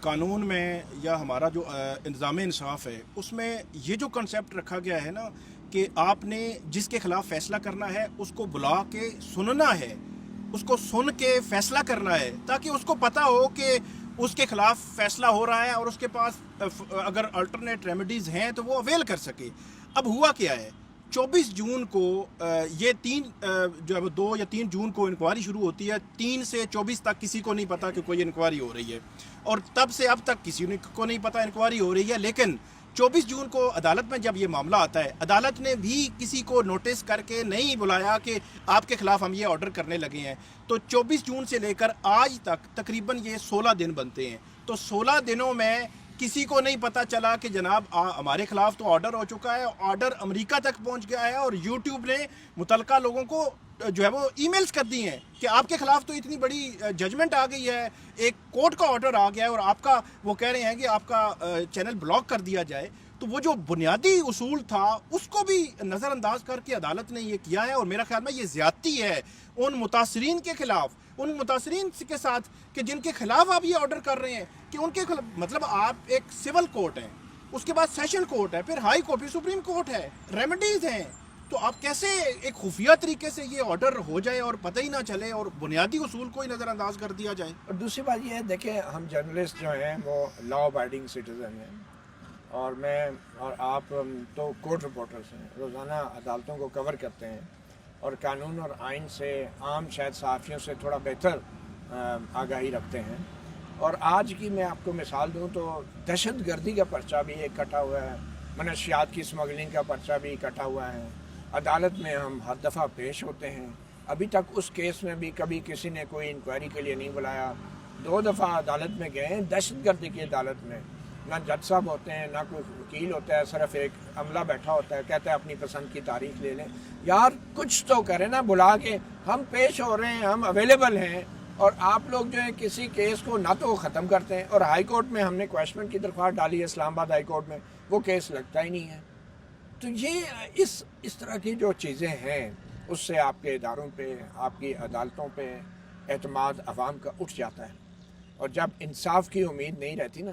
قانون میں یا ہمارا جو انتظام انصاف ہے اس میں یہ جو کنسیپٹ رکھا گیا ہے نا کہ آپ نے جس کے خلاف فیصلہ کرنا ہے اس کو بلا کے سننا ہے، اس کو سن کے فیصلہ کرنا ہے تاکہ اس کو پتہ ہو کہ اس کے خلاف فیصلہ ہو رہا ہے اور اس کے پاس اگر الٹرنیٹ ریمیڈیز ہیں تو وہ اویل کر سکے۔ اب ہوا کیا ہے، 24 جون کو یہ جو ہے 2 یا 3 جون کو انکوائری شروع ہوتی ہے، 3 سے 24 تک کسی کو نہیں پتا کہ کوئی انکوائری ہو رہی ہے، اور تب سے اب تک کسی کو نہیں پتا انکوائری ہو رہی ہے۔ لیکن 24 جون کو عدالت میں جب یہ معاملہ آتا ہے، عدالت نے بھی کسی کو نوٹس کر کے نہیں بلایا کہ آپ کے خلاف ہم یہ آرڈر کرنے لگے ہیں، تو 24 جون سے لے کر آج تک تقریباً یہ 16 دن بنتے ہیں۔ تو 16 دنوں میں کسی کو نہیں پتا چلا کہ جناب ہمارے خلاف تو آرڈر ہو چکا ہے، آرڈر امریکہ تک پہنچ گیا ہے، اور یوٹیوب نے متعلقہ لوگوں کو جو ہے وہ ای میلز کر دی ہیں کہ آپ کے خلاف تو اتنی بڑی ججمنٹ آ گئی ہے، ایک کورٹ کا آرڈر آ گیا ہے اور آپ کا وہ کہہ رہے ہیں کہ آپ کا چینل بلاک کر دیا جائے۔ تو وہ جو بنیادی اصول تھا اس کو بھی نظر انداز کر کے عدالت نے یہ کیا ہے، اور میرا خیال میں یہ زیادتی ہے ان متاثرین کے خلاف، ان متاثرین کے ساتھ کہ جن کے خلاف آپ یہ آرڈر کر رہے ہیں کہ ان کے خلاف، مطلب آپ ایک سول کورٹ ہیں، اس کے بعد سیشن کورٹ ہے، پھر ہائی کورٹ، پھر سپریم کورٹ ہے، ریمیڈیز ہیں، تو آپ کیسے ایک خفیہ طریقے سے یہ آرڈر ہو جائے اور پتہ ہی نہ چلے اور بنیادی اصول کو ہی نظر انداز کر دیا جائے؟ اور دوسری بات یہ ہے، دیکھیں ہم جرنلسٹ جو ہیں وہ لا ابائڈنگ سٹیزن ہیں، اور میں اور آپ تو کورٹ رپورٹرز ہیں، روزانہ عدالتوں کو کور کرتے ہیں اور قانون اور آئین سے عام شاید صحافیوں سے تھوڑا بہتر آگاہی رکھتے ہیں۔ اور آج کی میں آپ کو مثال دوں تو دہشت گردی کا پرچہ بھی ایک کٹا ہوا ہے، منشیات کی اسمگلنگ کا پرچہ بھی کٹا ہوا ہے، عدالت میں ہم ہر دفعہ پیش ہوتے ہیں، ابھی تک اس کیس میں بھی کبھی کسی نے کوئی انکوائری کے لیے نہیں بلایا۔ 2 دفعہ عدالت میں گئے ہیں، دہشت گردی کی عدالت میں نہ جج صاحب ہوتے ہیں، نہ کوئی وکیل ہوتا ہے، صرف ایک عملہ بیٹھا ہوتا ہے، کہتا ہے اپنی پسند کی تاریخ لے لیں۔ یار کچھ تو کریں نا، بلا کے ہم پیش ہو رہے ہیں، ہم اویلیبل ہیں، اور آپ لوگ جو ہے کسی کیس کو نہ تو ختم کرتے ہیں، اور ہائی کورٹ میں ہم نے کویشمنٹ کی درخواست ڈالی ہے اسلام آباد ہائی کورٹ میں، وہ کیس لگتا ہی نہیں ہے۔ تو یہ اس طرح کی جو چیزیں ہیں اس سے آپ کے اداروں پہ، آپ کی عدالتوں پہ اعتماد عوام کا اٹھ جاتا ہے، اور جب انصاف کی امید نہیں رہتی نا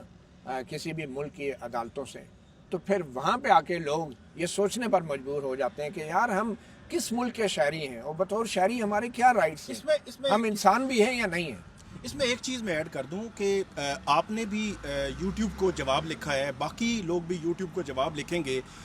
کسی بھی ملک کی عدالتوں سے، تو پھر وہاں پہ آ کے لوگ یہ سوچنے پر مجبور ہو جاتے ہیں کہ یار ہم کس ملک کے شہری ہیں، اور بطور شہری ہمارے کیا رائٹس ہیں، ہم انسان بھی ہیں یا نہیں ہیں۔ اس میں ایک چیز میں ایڈ کر دوں کہ آپ نے بھی یوٹیوب کو جواب لکھا ہے، باقی لوگ بھی یوٹیوب کو جواب لکھیں گے۔